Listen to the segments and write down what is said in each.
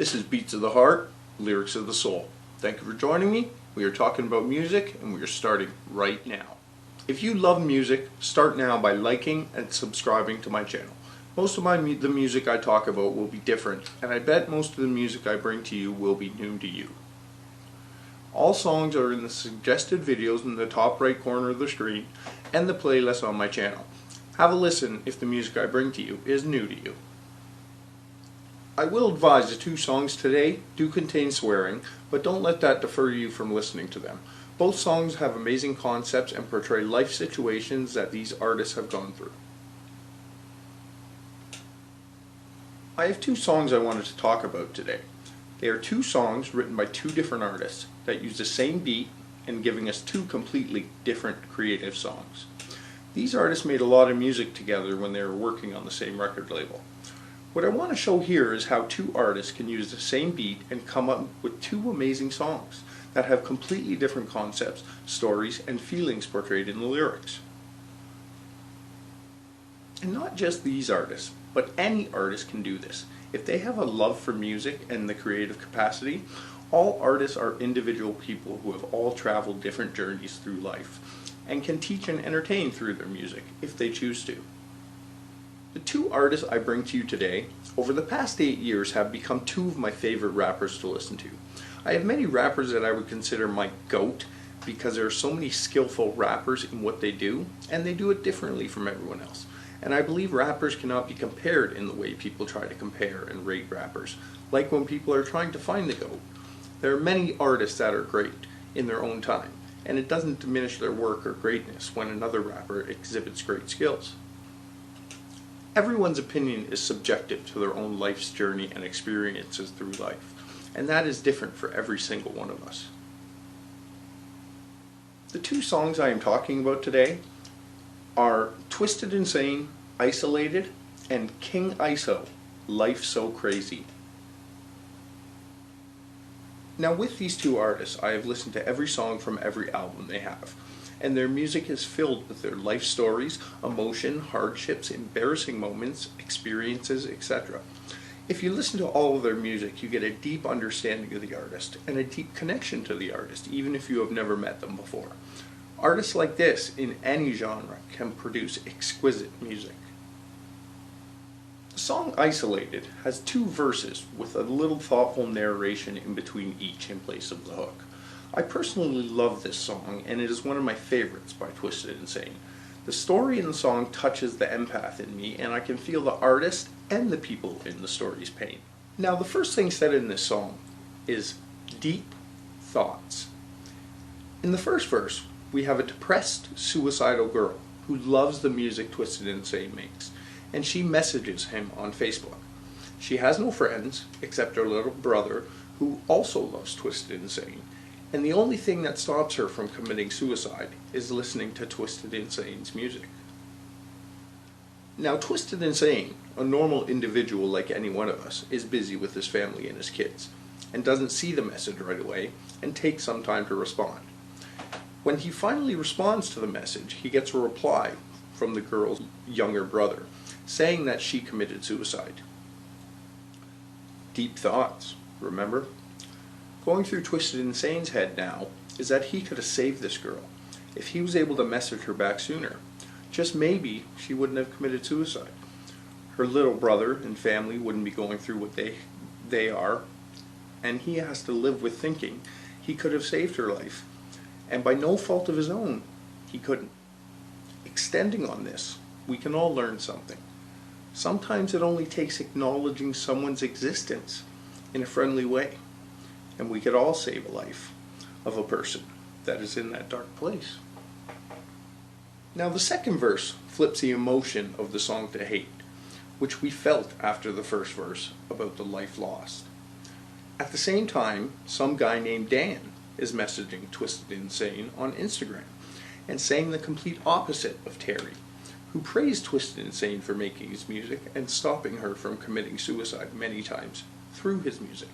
This is Beats of the Heart, Lyrics of the Soul. Thank you for joining me. We are talking about music and we are starting right now. If you love music, start now by liking and subscribing to my channel. Most of the music I talk about will be different, and I bet most of the music I bring to you will be new to you. All songs are in the suggested videos in the top right corner of the screen and the playlist on my channel. Have a listen if the music I bring to you is new to you. I will advise the two songs today do contain swearing, but don't let that deter you from listening to them. Both songs have amazing concepts and portray life situations that these artists have gone through. I have two songs I wanted to talk about today. They are two songs written by two different artists that use the same beat and giving us two completely different creative songs. These artists made a lot of music together when they were working on the same record label. What I want to show here is how two artists can use the same beat and come up with two amazing songs that have completely different concepts, stories, and feelings portrayed in the lyrics. And not just these artists, but any artist can do this. If they have a love for music and the creative capacity, all artists are individual people who have all traveled different journeys through life and can teach and entertain through their music if they choose to. The two artists I bring to you today, over the past 8 years, have become two of my favorite rappers to listen to. I have many rappers that I would consider my GOAT because there are so many skillful rappers in what they do, and they do it differently from everyone else. And I believe rappers cannot be compared in the way people try to compare and rate rappers, like when people are trying to find the GOAT. There are many artists that are great in their own time, and it doesn't diminish their work or greatness when another rapper exhibits great skills. Everyone's opinion is subjective to their own life's journey and experiences through life, and that is different for every single one of us. The two songs I am talking about today are Twisted Insane, Isolated, and King ISO, Life So Crazy. Now with these two artists, I have listened to every song from every album they have, and their music is filled with their life stories, emotion, hardships, embarrassing moments, experiences, etc. If you listen to all of their music, you get a deep understanding of the artist and a deep connection to the artist, even if you have never met them before. Artists like this, in any genre, can produce exquisite music. The song Isolated has two verses with a little thoughtful narration in between each in place of the hook. I personally love this song, and it is one of my favorites by Twisted Insane. The story in the song touches the empath in me, and I can feel the artist and the people in the story's pain. Now, the first thing said in this song is deep thoughts. In the first verse, we have a depressed, suicidal girl who loves the music Twisted Insane makes, and she messages him on Facebook. She has no friends except her little brother, who also loves Twisted Insane, and the only thing that stops her from committing suicide is listening to Twisted Insane's music. Now, Twisted Insane, a normal individual like any one of us, is busy with his family and his kids, and doesn't see the message right away, and takes some time to respond. When he finally responds to the message, he gets a reply from the girl's younger brother, saying that she committed suicide. Deep thoughts, remember? Going through Twisted Insane's head now is that he could have saved this girl if he was able to message her back sooner. Just maybe she wouldn't have committed suicide. Her little brother and family wouldn't be going through what they are, and he has to live with thinking he could have saved her life, and by no fault of his own, he couldn't. Extending on this, we can all learn something. Sometimes it only takes acknowledging someone's existence in a friendly way, and we could all save a life of a person that is in that dark place. Now the second verse flips the emotion of the song to hate, which we felt after the first verse about the life lost. At the same time, some guy named Dan is messaging Twisted Insane on Instagram and saying the complete opposite of Terry, who praised Twisted Insane for making his music and stopping her from committing suicide many times through his music.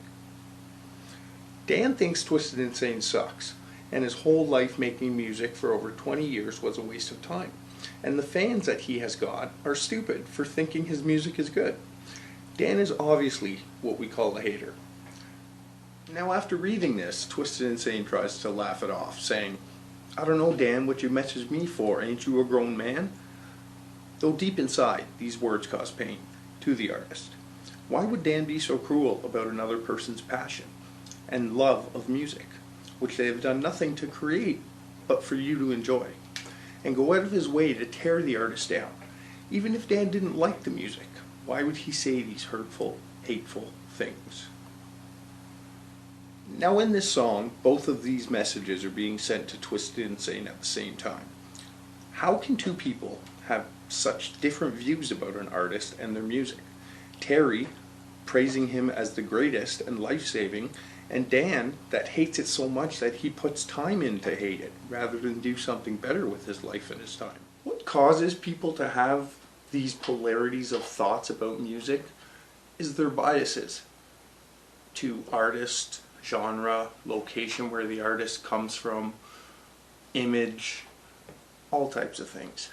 Dan thinks Twisted Insane sucks, and his whole life making music for over 20 years was a waste of time, and the fans that he has got are stupid for thinking his music is good. Dan is obviously what we call a hater, Now after reading this, Twisted Insane tries to laugh it off, saying, "I don't know, Dan, what you messaged me for, ain't you a grown man?" Though deep inside, these words cause pain to the artist. Why would Dan be so cruel about another person's passion and love of music, which they have done nothing to create but for you to enjoy, and go out of his way to tear the artist down? Even if Dan didn't like the music, why would he say these hurtful, hateful things? Now in this song, both of these messages are being sent to Twisted Insane at the same time. How can two people have such different views about an artist and their music? Terry praising him as the greatest and life-saving, and Dan that hates it so much that he puts time in to hate it rather than do something better with his life and his time. What causes people to have these polarities of thoughts about music is their biases to artist, genre, location where the artist comes from, image, all types of things.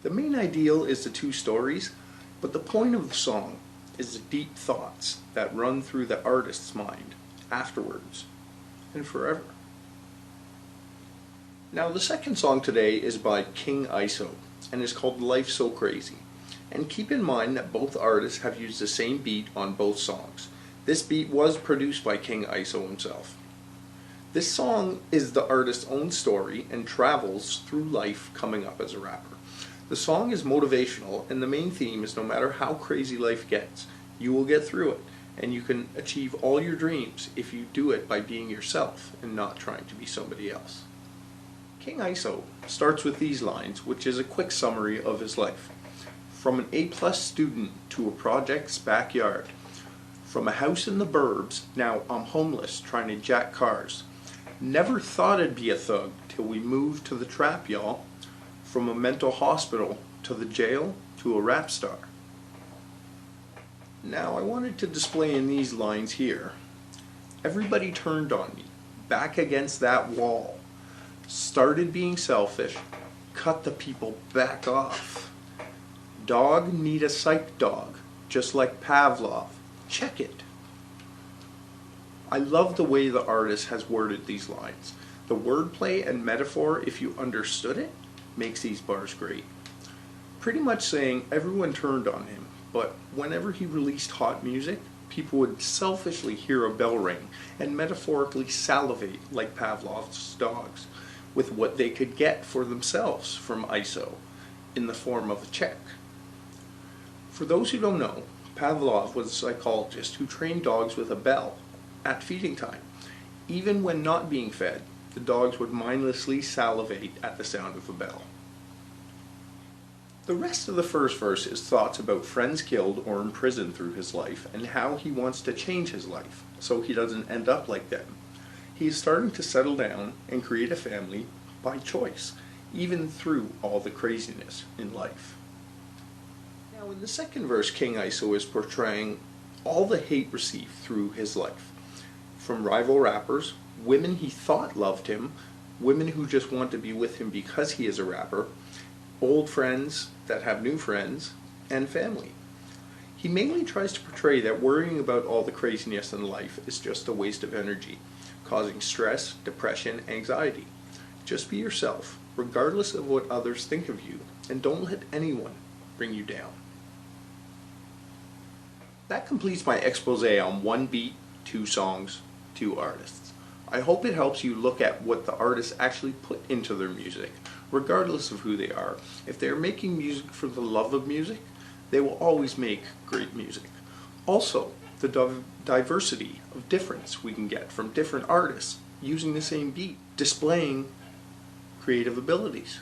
The main ideal is the two stories, but the point of the song is the deep thoughts that run through the artist's mind afterwards and forever. Now the second song today is by King ISO and is called Life So Crazy. And keep in mind that both artists have used the same beat on both songs. This beat was produced by King ISO himself. This song is the artist's own story and travels through life coming up as a rapper. The song is motivational, and the main theme is no matter how crazy life gets, you will get through it, and you can achieve all your dreams if you do it by being yourself and not trying to be somebody else. King ISO starts with these lines, which is a quick summary of his life. From an A+ student to a project's backyard. From a house in the burbs, now I'm homeless trying to jack cars. Never thought I'd be a thug till we moved to the trap, y'all. From a mental hospital to the jail to a rap star. Now I wanted to display in these lines here. Everybody turned on me, back against that wall. Started being selfish, cut the people back off. Dog need a psych dog, just like Pavlov. Check it. I love the way the artist has worded these lines. The wordplay and metaphor, if you understood it, makes these bars great. Pretty much saying everyone turned on him, but whenever he released hot music, people would selfishly hear a bell ring and metaphorically salivate like Pavlov's dogs with what they could get for themselves from ISO in the form of a check. For those who don't know, Pavlov was a psychologist who trained dogs with a bell at feeding time. Even when not being fed, the dogs would mindlessly salivate at the sound of a bell. The rest of the first verse is thoughts about friends killed or imprisoned through his life and how he wants to change his life so he doesn't end up like them. He is starting to settle down and create a family by choice, even through all the craziness in life. Now in the second verse, King ISO is portraying all the hate received through his life. From rival rappers, women he thought loved him, women who just want to be with him because he is a rapper, old friends that have new friends, and family. He mainly tries to portray that worrying about all the craziness in life is just a waste of energy, causing stress, depression, anxiety. Just be yourself, regardless of what others think of you, and don't let anyone bring you down. That completes my expose on one beat, two songs, two artists. I hope it helps you look at what the artists actually put into their music, regardless of who they are. If they're making music for the love of music, they will always make great music. Also, the diversity of difference we can get from different artists using the same beat, displaying creative abilities.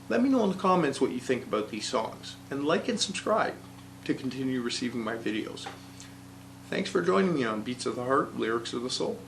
Let me know in the comments what you think about these songs, and like and subscribe to continue receiving my videos. Thanks for joining me on Beats of the Heart, Lyrics of the Soul.